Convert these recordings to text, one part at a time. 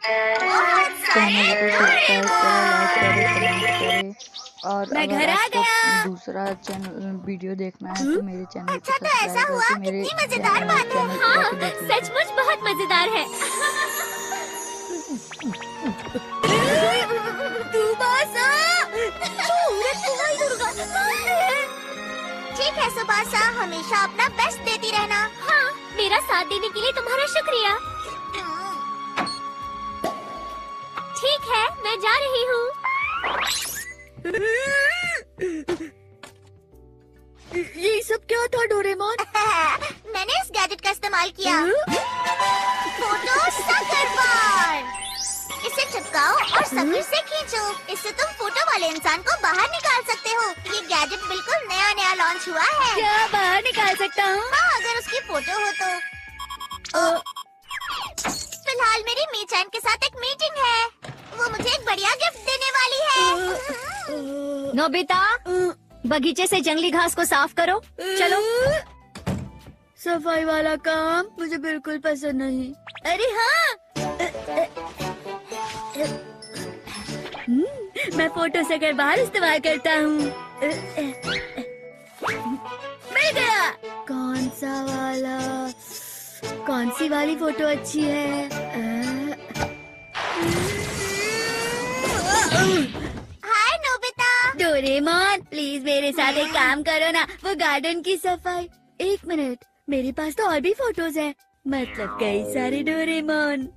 बहुत सारे चैनल को सब्सक्राइब करें, लाइक करें, कमेंट करें। और मैं अगर घर आ आपको गया। दूसरा चैनल वीडियो देखना है तो मेरे चैनल को अच्छा तो ऐसा सब्सक्राइब हुआ, करके मेरे कितनी मजेदार बात है। चैनल पे हाँ, जाके देख लीजिए। सचमुच बहुत मजेदार है। दुबासा! ठीक है सुबासा, हमेशा अपना बेस्ट देती रहना। हाँ, मेरा साथ देने के लिए तुम्हारा शुक्रिया। ठीक है, मैं जा रही हूँ। ये सब क्या था डोरेमोन? मैंने इस गैजेट का इस्तेमाल किया। फोटो सकर बार। इसे चिपकाओ और सकर से खींचो। इससे तुम फोटो वाले इंसान को बाहर निकाल सकते हो। ये गैजेट बिल्कुल नया नया लॉन्च हुआ है। क्या बाहर निकाल सकता हूँ? हाँ, अगर उसकी फोटो हो तो। फिलहाल मेरी मीचैन के साथ एक मीटिंग है। वो मुझे एक बढ़िया गिफ्ट देने वाली है। नोबिता, बगीचे से जंगली घास को साफ करो। चलो। सफाई वाला काम मुझे बिल्कुल पसंद नहीं। अरे हाँ, मैं फोटो से कर बाहर इस्तेमाल करता हूँ। मिल गया। कौन सा वाला? कौन सी वाली फोटो अच्छी है? हाय नोबिता। डोरेमोन, प्लीज मेरे साथ एक काम करो ना, वो गार्डन की सफाई। एक मिनट, मेरे पास तो और भी फोटोज हैं। मतलब कई सारे डोरेमोन।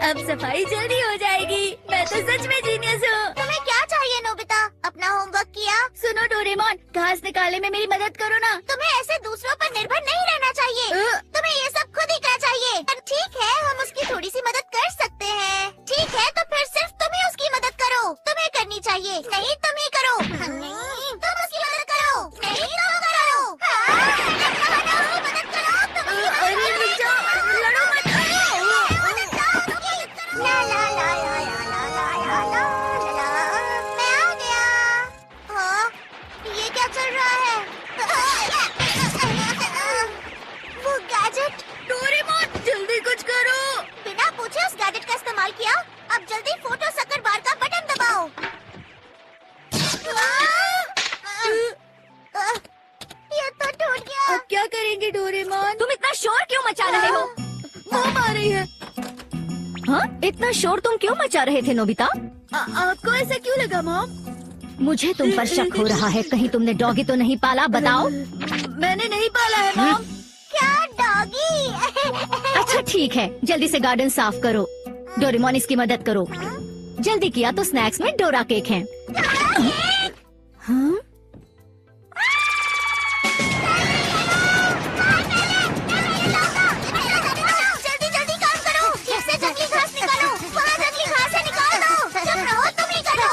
अब सफाई जल्दी हो जाएगी। मैं तो सच में जीनियस हूँ। तुम्हें क्या चाहिए नोबिता? अपना होमवर्क किया? सुनो डोरेमोन, घास निकालने में मेरी मदद करो ना। तुम्हें ऐसे दूसरों पर निर्भर नहीं रहना चाहिए। तुम्हें ये सब खुद ही करना चाहिए। पर ठीक है, हम उसकी थोड़ी सी मदद कर सकते हैं। ठीक है, तो फिर सिर्फ तुम ही उसकी मदद करो। तुम्हें करनी चाहिए। नहीं, तुम ही करो। नहीं, तुम उसकी मदद करो। नहीं, तुम करो। मदद करो। तुम ही मदद करो। लड़ो मत। ला ला ला ला ला ला ला ला ला। मैं आ गया। हाँ, ये क्या चल रहा है? वो गैजेट। डोरेमोन, जल्दी कुछ करो। बिना पूछे उस गैजेट का इस्तेमाल किया। अब जल्दी फोटो सकर बार का बटन दबाओ। ये तो टूट गया। अब क्या करेंगे डोरेमोन? तुम इतना शोर क्यों मचा रहे हो? मॉम आ रही है। हाँ, इतना शोर तुम क्यों मचा रहे थे नोबिता? आपको ऐसा क्यों लगा मॉम? मुझे तुम पर शक हो रहा है। कहीं तुमने डॉगी तो नहीं पाला? बताओ। मैंने नहीं पाला है मॉम। क्या डॉगी? अच्छा ठीक है, जल्दी से गार्डन साफ करो। डोरेमोन, इसकी मदद करो। जल्दी किया तो स्नैक्स में डोरा केक है। हाँ? जल्दी जल्दी काम करो। ठीक से जंगली घास निकालो। वहाँ जंगली घास है, निकाल दो। चुप रहो, तुम ही करो।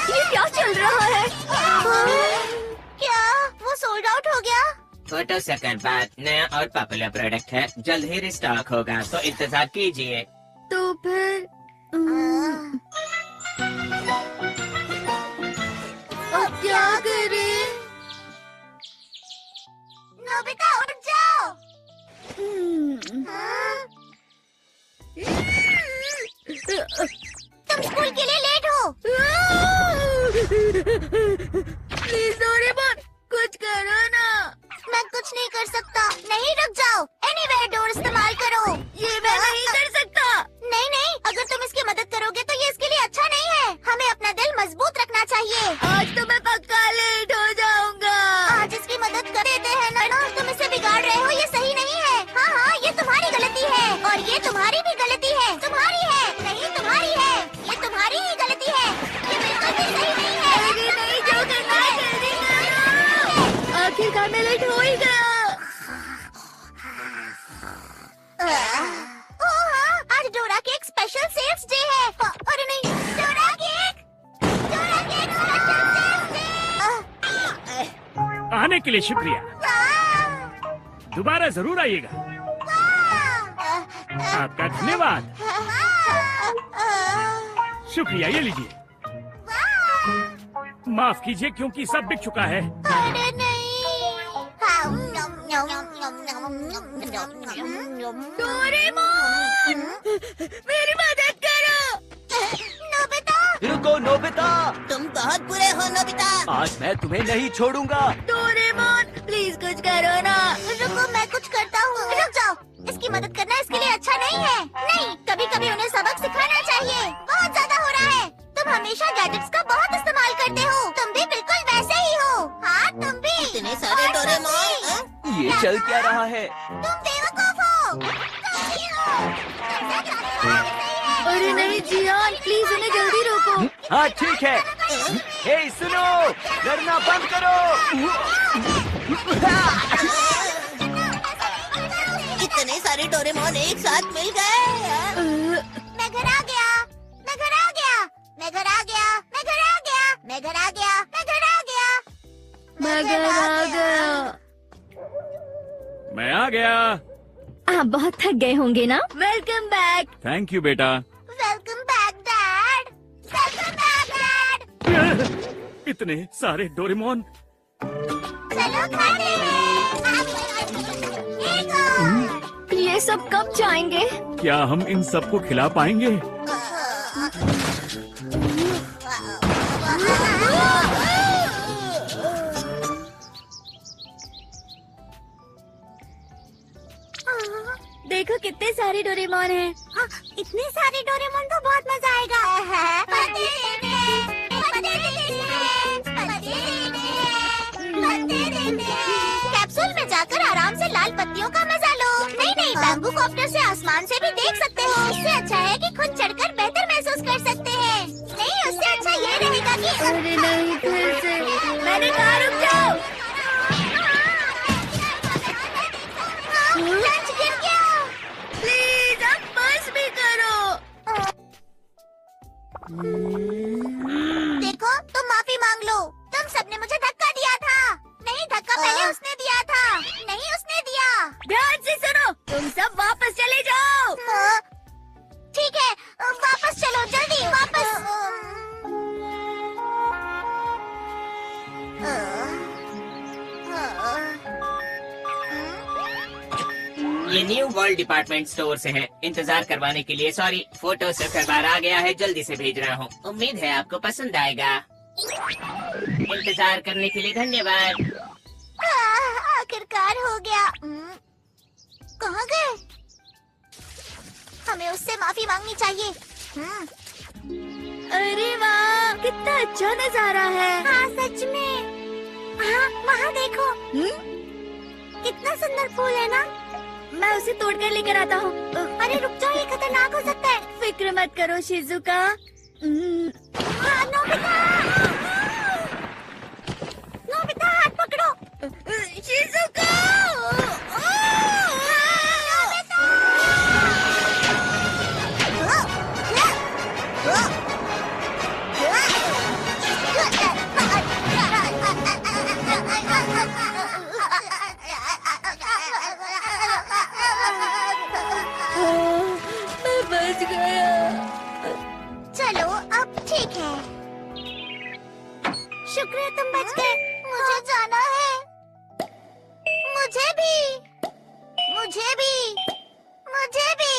ये क्या चल रहा है? क्या वो सोल्ड आउट हो गया? फोटो सकर बार नया और पॉपुलर प्रोडक्ट है। जल्द ही रिस्टॉक होगा, तो इंतजार कीजिए। तो फिर अब क्या करें? नोबिता उठ जाओ। तुम स्कूल के लिए लेट हो। प्लीज डोरेमोन, कुछ करो ना। मैं कुछ नहीं कर सकता। नहीं, रुक जाओ। एनीवेयर डोर इस्तेमाल करो। ये मैं नहीं कर सकता। नहीं नहीं, अगर तुम इसकी मदद करोगे तो ये इसके लिए अच्छा नहीं है। हमें अपना दिल मजबूत रखना चाहिए। आज तो मैं पक्का लेट हो जाऊंगा। आज इसकी मदद कर देते हैं ना। तुम इसे बिगाड़ रहे हो, ये सही नहीं है। हाँ हाँ, ये तुम्हारी गलती है और ये तुम्हारी भी गलती है। तुम्हारी है नहीं, तुम्हारी है। ये तुम्हारी ही गलती है। ये बिल्कुल भी सही नहीं है। नहीं, जो करना है जल्दी करो। आखिरकार मैं लेट हो ही गया। ओह हाँ, आज Dora cake special cells day है। अरे नहीं, Dora cake special cells day. आने के लिए शुक्रिया। दोबारा जरूर आइएगा। आपका धन्यवाद। शुक्रिया, ये लीजिए। माफ कीजिए क्योंकि सब बिक चुका है। अरे नहीं। डोरेमोन, मेरी मदद करो। नोबिता, रुको नोबिता, तुम बहुत बुरे हो नोबिता। आज मैं तुम्हें नहीं छोड़ूंगा। डोरेमोन प्लीज कुछ करो ना। रुको मैं कुछ करता हूँ। रुक जाओ, इसकी मदद करना इसके लिए अच्छा नहीं है। नहीं, कभी कभी उन्हें सबक सिखाना चाहिए। बहुत ज्यादा हो रहा है। तुम हमेशा गैजेट्स का बहुत इस्तेमाल करते हो। तुम भी बिल्कुल वैसे ही हो। हाँ तुम भी। इतने सारे डोरेमोन। ये चल क्या रहा है? तुम बेवकूफ हो। अरे नहीं जियान, प्लीज उन्हें जल्दी रोको। हाँ ठीक है। हे सुनो, डरना बंद करो। इतने सारे डोरेमोन एक साथ मिल गए। मैं घर आ गया, मैं घर आ गया, मैं घर आ गया, मैं घर आ गया, मैं घर आ गया, मैं घर आ गया, मैं घर आ गया। मैं आ गया। आप बहुत थक गए होंगे ना। Welcome back. थैंक यू बेटा। Welcome back dad, welcome back dad. इतने सारे डोरेमोन। चलो खाने हैं। एक और। ये सब कब जाएंगे? क्या हम इन सबको खिला पाएंगे? देखो कितने सारे डोरेमोन हैं। हाँ, इतने सारे डोरेमोन तो बहुत मजा आएगा। कैप्सूल में जाकर आराम से लाल पत्तियों का मजा लो। नहीं नहीं, बैम्बू कॉप्टर से आसमान से भी देख सकते हो। इससे अच्छा है कि खुद चढ़कर बेहतर महसूस कर सकते हैं। नहीं, उससे अच्छा ये रहेगा कि अरे नहीं, फिर से मैंने कहा रुक जाओ। लंच गिर गया। प्लीज अब बस भी करो। देखो, तुम माफी मांग लो। तुम सबने मुझे धक्का दिया था। नहीं, धक्का पहले उसने दिया था। नहीं, उसने दिया। ध्यान से सुनो, तुम सब वापस चले जाओ। ठीक है, वापस चलो, जल्दी वापस। ये न्यू वर्ल्ड डिपार्टमेंट स्टोर से है। इंतजार करवाने के लिए सॉरी। फोटो से बार आ गया है, जल्दी से भेज रहा हूँ। उम्मीद है आपको पसंद आएगा। इंतजार करने के लिए धन्यवाद। आखिरकार हो गया। कहाँ गए? हमें उससे माफी मांगनी चाहिए। अरे वाह, कितना अच्छा नजारा है। हाँ सच में। हाँ वहाँ देखो। कितना सुंदर फूल है ना। मैं उसे तोड़कर लेकर आता हूँ। अरे रुक जाओ, ये खतरनाक हो सकता है। फिक्र मत करो शिजुका। हाँ, नोबिता, नोबिता हाथ पकड़ो। शिजुका। मैं बच गया। चलो अब ठीक है। शुक्र है तुम बच गए। मुझे जाना है। मुझे भी, मुझे भी, मुझे भी।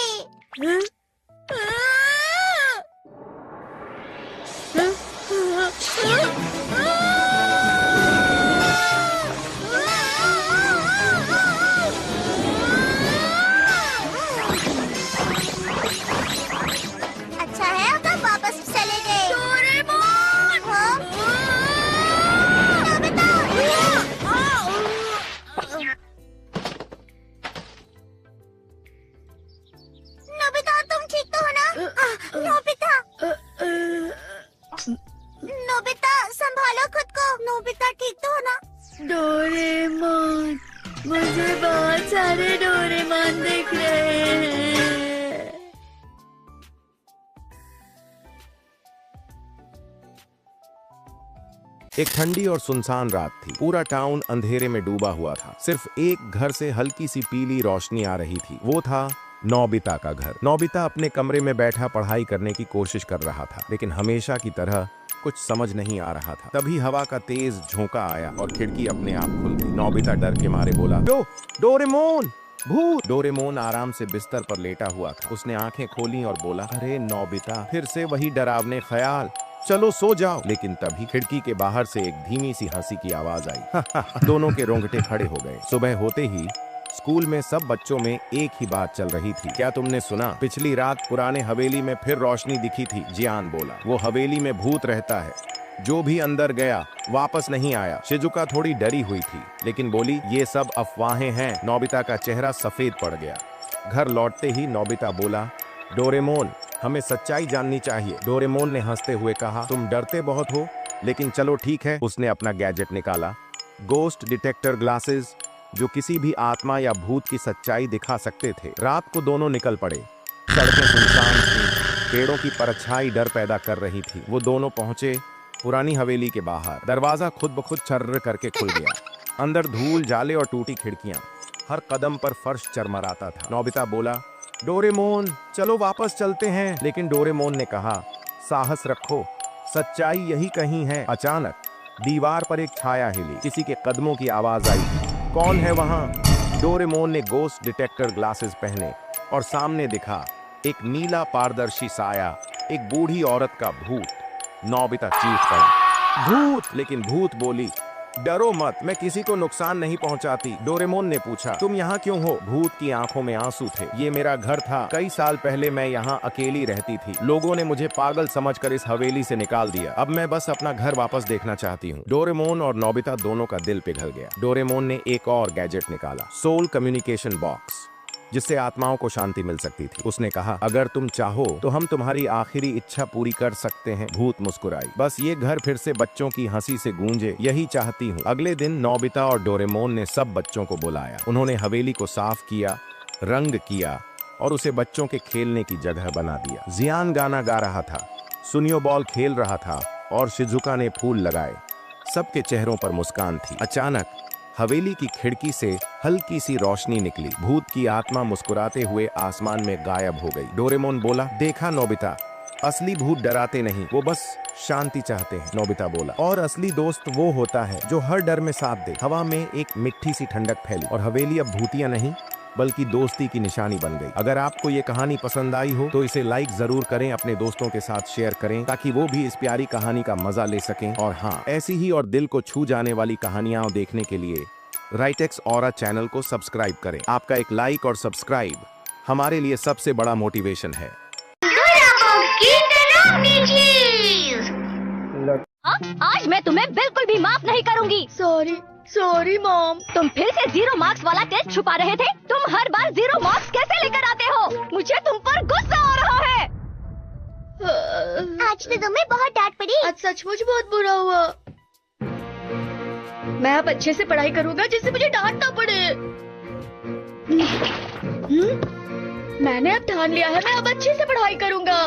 अच्छा है अब आप वापस चले गए। डोरेमोन! हाँ? नोबिता! नोबिता तुम ठीक तो हो ना? नोबिता! नोबिता संभालो खुद को। नोबिता ठीक तो हो ना? डोरेमोन, मुझे बहुत सारे डोरेमोन दिख रहे हैं। एक ठंडी और सुनसान रात थी। पूरा टाउन अंधेरे में डूबा हुआ था। सिर्फ एक घर से हल्की सी पीली रोशनी आ रही थी। वो था नोबिता का घर। नोबिता अपने कमरे में बैठा पढ़ाई करने की कोशिश कर रहा था, लेकिन हमेशा की तरह कुछ समझ नहीं आ रहा था। तभी हवा का तेज झोंका आया और खिड़की अपने आप खुल गई। नोबिता डर के मारे बोला, डोरेमोन, भूत। डोरेमोन आराम से बिस्तर पर लेटा हुआ था। उसने आंखें खोली और बोला, अरे नोबिता, फिर से वही डरावने ख्याल, चलो सो जाओ। लेकिन तभी खिड़की के बाहर से एक धीमी सी हंसी की आवाज आई। दोनों के रोंगटे खड़े हो गए। सुबह होते ही स्कूल में सब बच्चों में एक ही बात चल रही थी। क्या तुमने सुना? पिछली रात पुराने हवेली में फिर रोशनी दिखी थी। जियान बोला, वो हवेली में भूत रहता है, जो भी अंदर गया वापस नहीं आया। शिजुका थोड़ी डरी हुई थी, लेकिन बोली, ये सब अफवाहें हैं। नोबिता का चेहरा सफेद पड़ गया। घर लौटते ही नोबिता बोला, डोरेमोन, हमें सच्चाई जाननी चाहिए। डोरेमोन ने हंसते हुए कहा, तुम डरते बहुत हो, लेकिन चलो ठीक है। उसने अपना गैजेट निकाला, गोस्ट डिटेक्टर ग्लासेस, जो किसी भी आत्मा या भूत की सच्चाई दिखा सकते थे। रात को दोनों निकल पड़े। सड़कें सुनसान थीं, पेड़ों की परछाई डर पैदा कर रही थी। वो दोनों पहुंचे पुरानी हवेली के बाहर। दरवाजा खुद ब खुद छर्र करके खुल गया। अंदर धूल, जाले और टूटी खिड़कियां। हर कदम पर फर्श चरमराता था। नोबिता बोला, डोरेमोन, चलो वापस चलते हैं। लेकिन डोरेमोन ने कहा, साहस रखो, सच्चाई यही कहीं है। अचानक दीवार पर एक छाया हिली। किसी के कदमों की आवाज आई। कौन है वहां? डोरेमोन ने गोस्ट डिटेक्टर ग्लासेस पहने और सामने दिखा एक नीला पारदर्शी साया, एक बूढ़ी औरत का भूत। नोबिता चीख पड़ा, भूत! लेकिन भूत बोली, डरो मत, मैं किसी को नुकसान नहीं पहुंचाती। डोरेमोन ने पूछा, तुम यहाँ क्यों हो? भूत की आंखों में आंसू थे। ये मेरा घर था। कई साल पहले मैं यहाँ अकेली रहती थी। लोगों ने मुझे पागल समझकर इस हवेली से निकाल दिया। अब मैं बस अपना घर वापस देखना चाहती हूँ। डोरेमोन और नोबिता दोनों का दिल पिघल गया। डोरेमोन ने एक और गैजेट निकाला, सोल कम्युनिकेशन बॉक्स, जिससे आत्माओं को शांति मिल सकती थी। उसने कहा, अगर तुम चाहो तो हम तुम्हारी आखिरी इच्छा पूरी कर सकते हैं। भूत मुस्कुराई, बस ये घर फिर से बच्चों की हंसी से गूंजे, यही चाहती हूँ। अगले दिन नोबिता और डोरेमोन ने सब बच्चों को बुलाया। उन्होंने हवेली को साफ किया, रंग किया और उसे बच्चों के खेलने की जगह बना दिया। जियान गाना गा रहा था, सुनियो बॉल खेल रहा था और शिजुका ने फूल लगाए। सबके चेहरों पर मुस्कान थी। अचानक हवेली की खिड़की से हल्की सी रोशनी निकली। भूत की आत्मा मुस्कुराते हुए आसमान में गायब हो गई। डोरेमोन बोला, देखा नोबिता, असली भूत डराते नहीं, वो बस शांति चाहते हैं। नोबिता बोला, और असली दोस्त वो होता है जो हर डर में साथ दे। हवा में एक मिट्टी सी ठंडक फैली और हवेली अब भूतिया नहीं बल्कि दोस्ती की निशानी बन गई। अगर आपको ये कहानी पसंद आई हो तो इसे लाइक जरूर करें, अपने दोस्तों के साथ शेयर करें ताकि वो भी इस प्यारी कहानी का मजा ले सकें। और हाँ, ऐसी ही और दिल को छू जाने वाली कहानियां देखने के लिए राइटेक्स ऑरा चैनल को सब्सक्राइब करें। आपका एक लाइक और सब्सक्राइब हमारे लिए सबसे बड़ा मोटिवेशन है। आज मैं तुम्हें बिल्कुल भी माफ नहीं करूंगी। Sorry mom. तुम फिर से 0 मार्क्स वाला टेस्ट छुपा रहे थे। तुम हर बार 0 मार्क्स कैसे लेकर आते हो? मुझे तुम पर गुस्सा आ रहा है। आज तो तुम्हें बहुत डांट पड़ी। आज सचमुच बहुत बुरा हुआ। मैं अब अच्छे से पढ़ाई करूंगा जिससे मुझे डांट ना पड़े। मैंने अब ठान लिया है, मैं अब अच्छे से पढ़ाई करूंगा।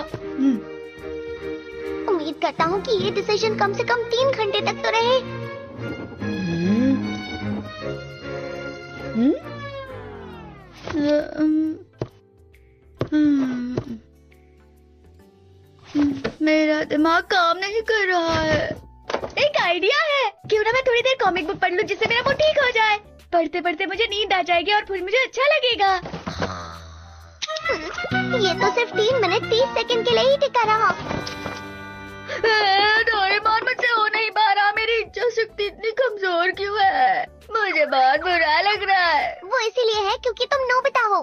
उम्मीद करता हूँ कि ये डिसीजन कम से कम 3 घंटे तक तो रहे। मेरा दिमाग काम नहीं कर रहा है। एक आइडिया है, क्यों ना मैं थोड़ी देर कॉमिक बुक पढ़ लूं जिससे मेरा मूड ठीक हो जाए। पढ़ते पढ़ते मुझे नींद आ जाएगी और फिर मुझे अच्छा लगेगा। ये तो सिर्फ 3 मिनट 30 सेकंड के लिए ही टिका रहा। डोरेमोन, मुझसे हो नहीं पा रहा। मेरी इच्छा शक्ति इतनी कमजोर क्यों है? मुझे बहुत बुरा लग रहा है। वो इसीलिए है क्योंकि तुम नोबिता हो।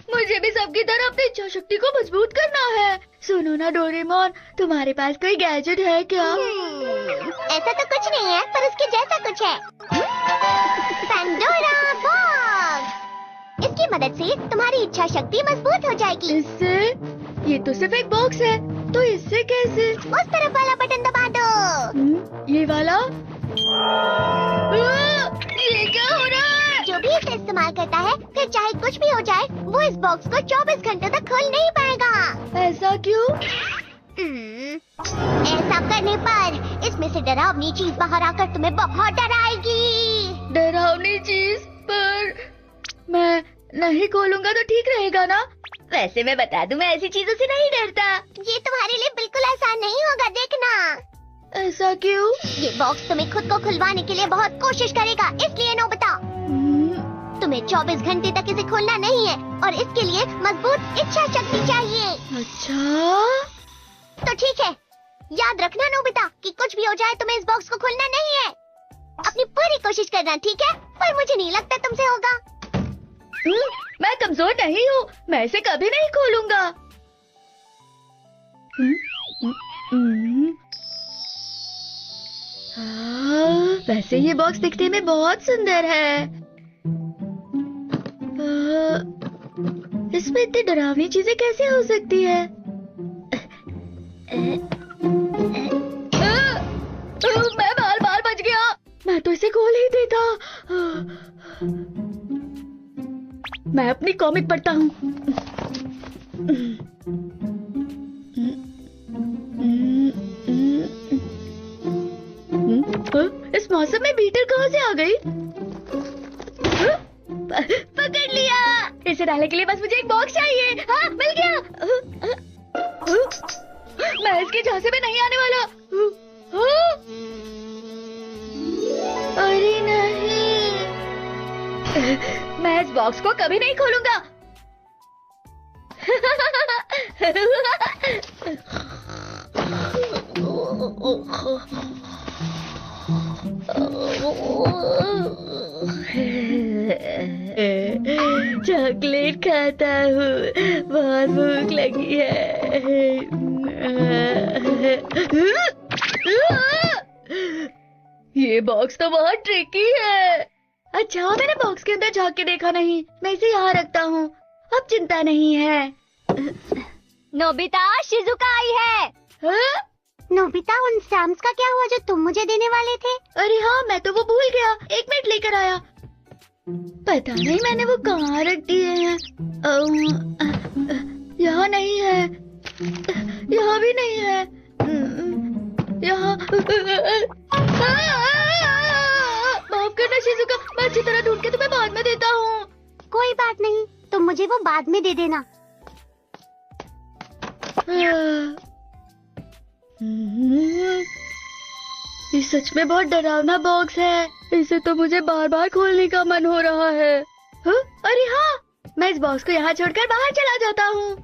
मुझे भी सबकी तरह अपनी इच्छा शक्ति को मजबूत करना है। सुनो ना डोरेमोन, तुम्हारे पास कोई गैजेट है क्या? ऐसा तो कुछ नहीं है, पर उसके जैसा कुछ है। Pandora box. इसकी मदद से तुम्हारी इच्छा शक्ति मजबूत हो जाएगी। इससे? ये तो सिर्फ एक बॉक्स है, तो इससे कैसे? उस तरफ वाला बटन दबा दो। ये वाला? ये क्या हो रहा है? जो भी इसे इस्तेमाल करता है, फिर चाहे कुछ भी हो जाए, वो इस बॉक्स को 24 घंटे तक खोल नहीं पाएगा। ऐसा क्यों? ऐसा करने पर इसमें से डरावनी चीज बाहर आकर तुम्हें बहुत डराएगी। डरावनी चीज? पर मैं नहीं खोलूंगा तो ठीक रहेगा ना? वैसे मैं बता दूं, मैं ऐसी चीजों से नहीं डरता। ये तुम्हारे लिए बिल्कुल आसान नहीं होगा, देखना। ऐसा क्यों? ये बॉक्स तुम्हें खुद को खुलवाने के लिए बहुत कोशिश करेगा, इसलिए नोबिता तुम्हें 24 घंटे तक इसे खोलना नहीं है और इसके लिए मजबूत इच्छा शक्ति चाहिए। अच्छा, तो ठीक है, याद रखना नोबिता कि कुछ भी हो जाए तुम्हें इस बॉक्स को खोलना नहीं है। अपनी पूरी कोशिश करना, ठीक है? पर मुझे नहीं लगता तुमसे होगा। मैं कमजोर नहीं हूँ, मैं इसे कभी नहीं खोलूंगा। वैसे ये बॉक्स दिखने में बहुत सुंदर है। इसमें इतनी डरावनी चीजें कैसे हो सकती है? मैं बाल बच गया। मैं तो इसे खोल ही देता। मैं अपनी कॉमिक पढ़ता हूँ। इस मौसम में बीटर कहाँ से आ गई? पकड़ लिया। इसे डालने के लिए बस मुझे एक बॉक्स चाहिए। हाँ, मिल गया। मैं इसके झांसे में नहीं आने वाला। अरे नहीं, मैं इस बॉक्स को कभी नहीं खोलूंगा। चॉकलेट खाता हूँ, बहुत भूख लगी है। ये बॉक्स तो बहुत ट्रिकी है। अच्छा, मैंने बॉक्स के अंदर झांक के देखा नहीं। मैं इसे यहाँ रखता हूँ, अब चिंता नहीं है। नोबिता, शिजुका आई है। हाँ? नोबिता, उन स्टैम्प्स का क्या हुआ जो तुम मुझे देने वाले थे? अरे हाँ, मैं तो वो भूल गया। 1 मिनट लेकर आया। पता नहीं मैंने वो कहाँ रख दिए हैं। यहाँ नहीं है, यहाँ भी नहीं है, यहाँ। माफ करना शिजुका, मैं अच्छी तरह ढूंढ के तुम्हें बाद में देता हूँ। कोई बात नहीं, तुम मुझे वो बाद में दे देना। ये सच में बहुत डरावना बॉक्स है। इसे तो मुझे बार बार खोलने का मन हो रहा है। हाँ? अरे हाँ, मैं इस बॉक्स को यहाँ छोड़कर बाहर चला जाता हूँ।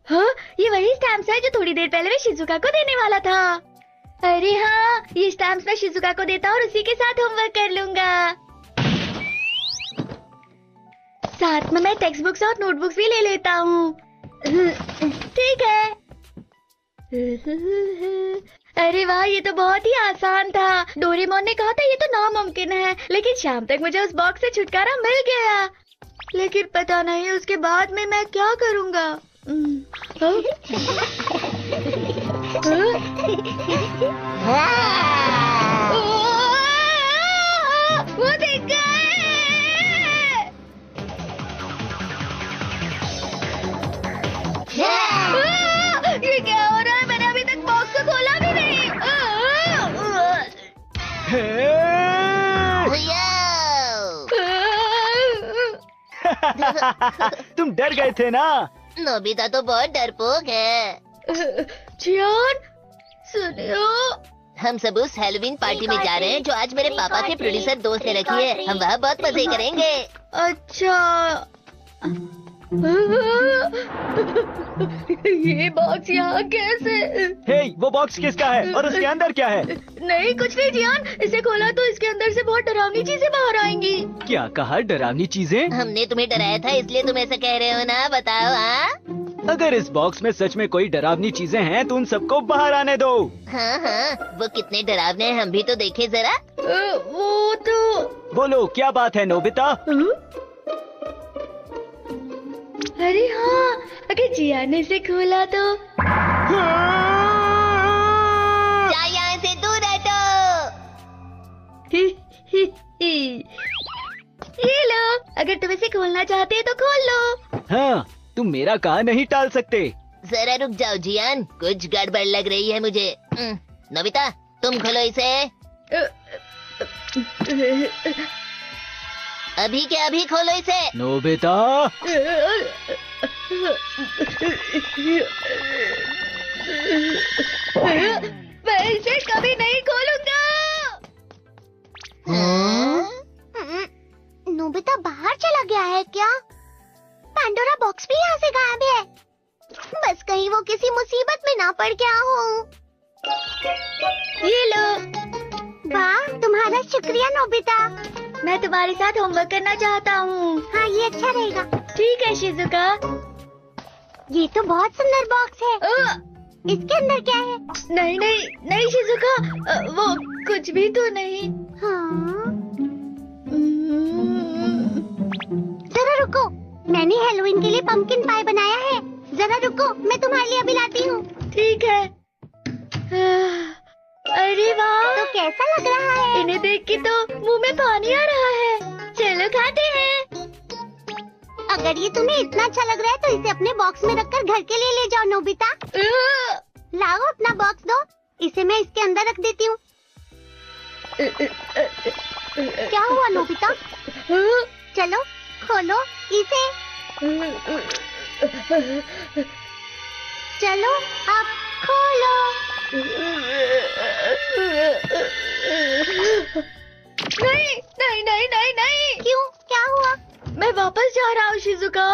हाँ, ये वही स्टैम्प्स है जो थोड़ी देर पहले मैं शिजुका को देने वाला था। अरे हाँ, ये स्टैम्प्स मैं शिजुका को देता और उसी के साथ होमवर्क कर लूंगा। साथ में मैं टेक्स्ट बुक्स और नोटबुक्स भी ले लेता हूँ। ठीक है। अरे वाह, ये तो बहुत ही आसान था। डोरेमोन ने कहा था ये तो नामुमकिन है, लेकिन शाम तक मुझे उस बॉक्स से छुटकारा मिल गया। लेकिन पता नहीं उसके बाद में मैं क्या करूँगा। वो दिख गए। ये क्या हो रहा है? मैंने अभी तक बॉक्स को खोला भी नहीं। तुम डर गए थे ना? नोबिता तो बहुत डरपोक है। जियान, सुनियो। हम सब उस हैलोवीन पार्टी में जा रहे हैं जो आज मेरे पापा के प्रोड्यूसर दोस्त ने रखी है। हम वहाँ बहुत मजे करेंगे। अच्छा। ये बॉक्स यहाँ कैसे? हे, वो बॉक्स किसका है और उसके अंदर क्या है? नहीं, कुछ नहीं जियान। इसे खोला तो इसके अंदर से बहुत डरावनी चीजें बाहर आएंगी। क्या कहा? डरावनी चीजें? हमने तुम्हें डराया था, इसलिए तुम ऐसा कह रहे हो ना? बताओ। हाँ, अगर इस बॉक्स में सच में कोई डरावनी चीजें हैं तो उन सबको बाहर आने दो। हाँ हाँ, वो कितने डरावने हैं हम भी तो देखे जरा। वो तो। बोलो, क्या बात है नोबिता? अरे हाँ, अगर जियान ने इसे खोला तो। जा यहाँ से दूर हटो। ये लो, अगर तुम इसे खोलना चाहते हो तो खोल लो। हाँ, तुम मेरा कहा नहीं टाल सकते। जरा रुक जाओ जियान, कुछ गड़बड़ लग रही है मुझे। नोबिता, तुम खोलो इसे। अभी के अभी खोलो इसे। नोबिता, मैं इसे कभी नहीं खोलूंगा। नोबिता बाहर चला गया है क्या? पैंडोरा बॉक्स भी यहाँ से गायब है। बस कहीं वो किसी मुसीबत में ना पड़ गया हो। ये लो। वाह, तुम्हारा शुक्रिया नोबिता। मैं तुम्हारे साथ होमवर्क करना चाहता हूँ। हाँ, ये अच्छा रहेगा। ठीक है शिजुका। ये तो बहुत सुंदर बॉक्स है। इसके अंदर क्या है? नहीं नहीं नहीं शिजुका, वो कुछ भी तो नहीं। हाँ। जरा रुको, मैंने हैलोवीन के लिए पंपकिन पाई बनाया है। जरा रुको, मैं तुम्हारे लिए अभी लाती हूँ। ठीक है। अरे वाह, तो कैसा लग रहा है? इन्हें देख के तो मुंह में पानी आ रहा है। चलो खाते हैं। अगर ये तुम्हें इतना अच्छा लग रहा है तो इसे अपने बॉक्स में रखकर घर के लिए ले जाओ नोबिता। लाओ अपना बॉक्स दो, इसे मैं इसके अंदर रख देती हूँ। क्या हुआ नोबिता? चलो खोलो इसे। चलो अब खोलो। नहीं नहीं नहीं नहीं नहीं। क्यों, क्या हुआ? मैं वापस जा रहा हूँ शिजुका।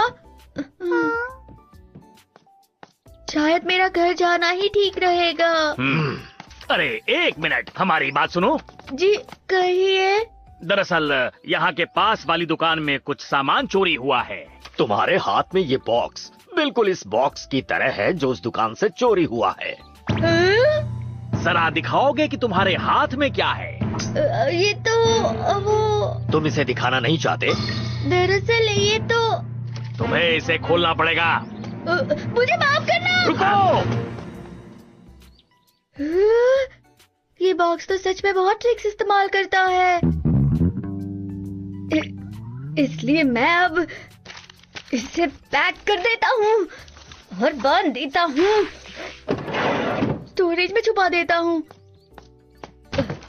शायद मेरा घर जाना ही ठीक रहेगा। अरे एक मिनट, हमारी बात सुनो। जी कहिए। दरअसल यहाँ के पास वाली दुकान में कुछ सामान चोरी हुआ है। तुम्हारे हाथ में ये बॉक्स बिल्कुल इस बॉक्स की तरह है जो उस दुकान से चोरी हुआ है। जरा दिखाओगे कि तुम्हारे हाथ में क्या है? ये तो वो। तुम इसे दिखाना नहीं चाहते? दरअसल ये तो। तुम्हें इसे खोलना पड़ेगा। मुझे माफ करना। रुको। ये बॉक्स तो सच में बहुत ट्रिक्स इस्तेमाल करता है। इसलिए मैं अब इसे पैक कर देता हूँ और बांध देता हूँ। स्टोरेज में छुपा देता हूँ।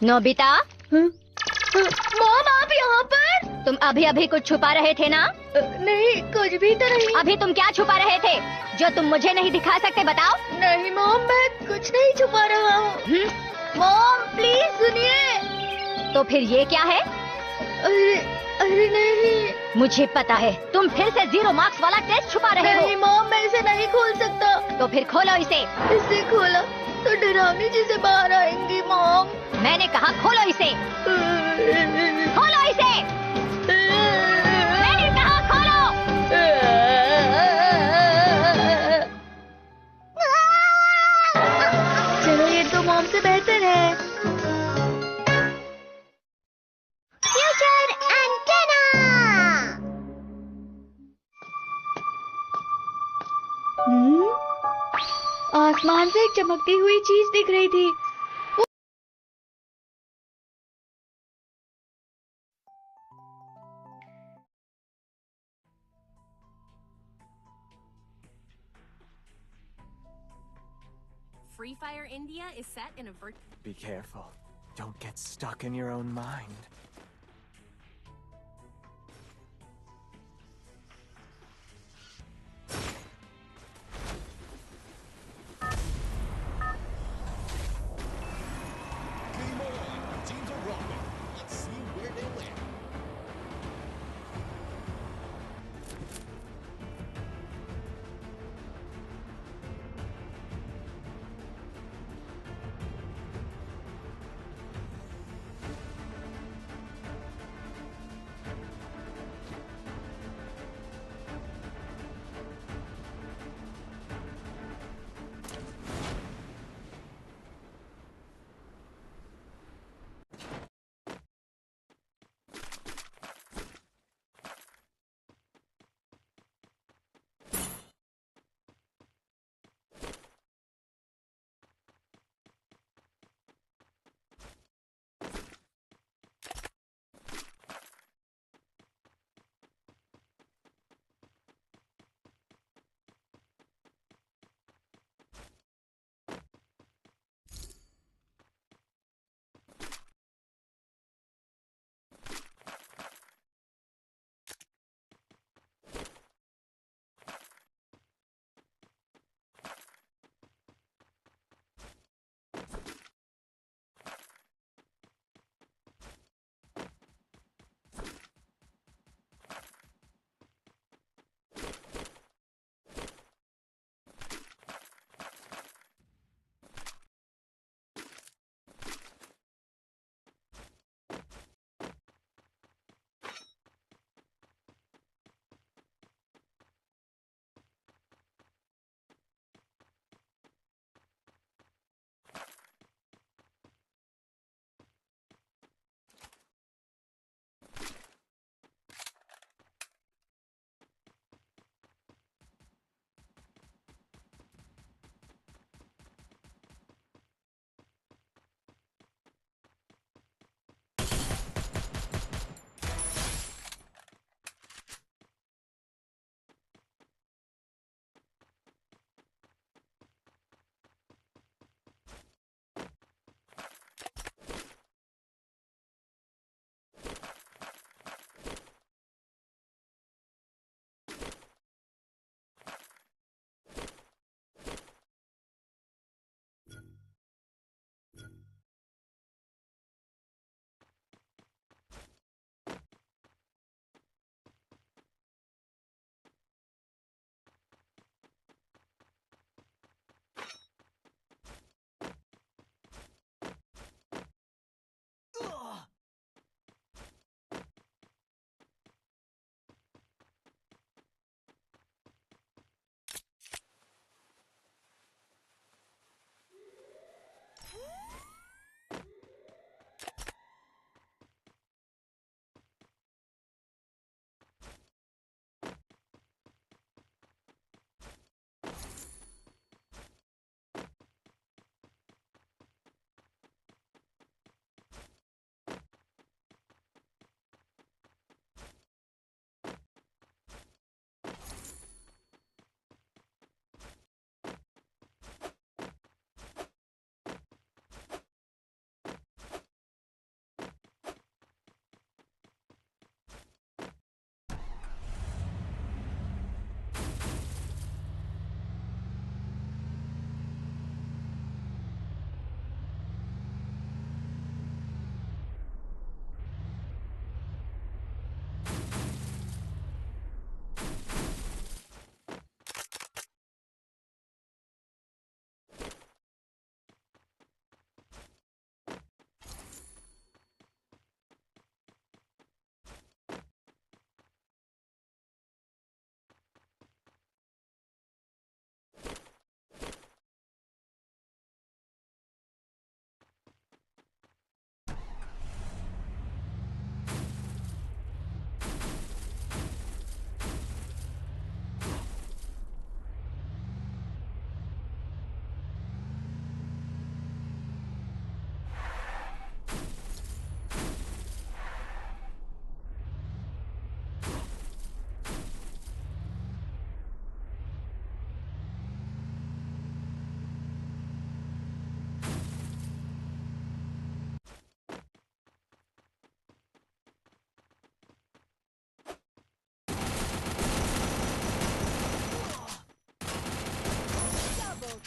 नोबिता, मॉम आप यहाँ पर? तुम अभी अभी कुछ छुपा रहे थे ना? नहीं, कुछ भी तो नहीं। अभी तुम क्या छुपा रहे थे जो तुम मुझे नहीं दिखा सकते? बताओ। नहीं मॉम, मैं कुछ नहीं छुपा रहा हूँ। मॉम प्लीज सुनिए। तो फिर ये क्या है? अरे अरे नहीं, मुझे पता है तुम फिर से 0 मार्क्स वाला टेस्ट छुपा रहे नहीं हो। मॉम, मैं इसे नहीं खोल सकता। तो फिर खोलो इसे। इसे खोला तो डरावनी चीजें बाहर आएंगी मॉम। मैंने कहा खोलो इसे। खोलो इसे। मैंने कहा खोलो। चलो ये तो मॉम से बेहतर है। Future antenna. आसमान से एक चमकती हुई चीज दिख रही थी। Free Fire India is set in a Be careful. Don't get stuck in your own mind.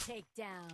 Takedown.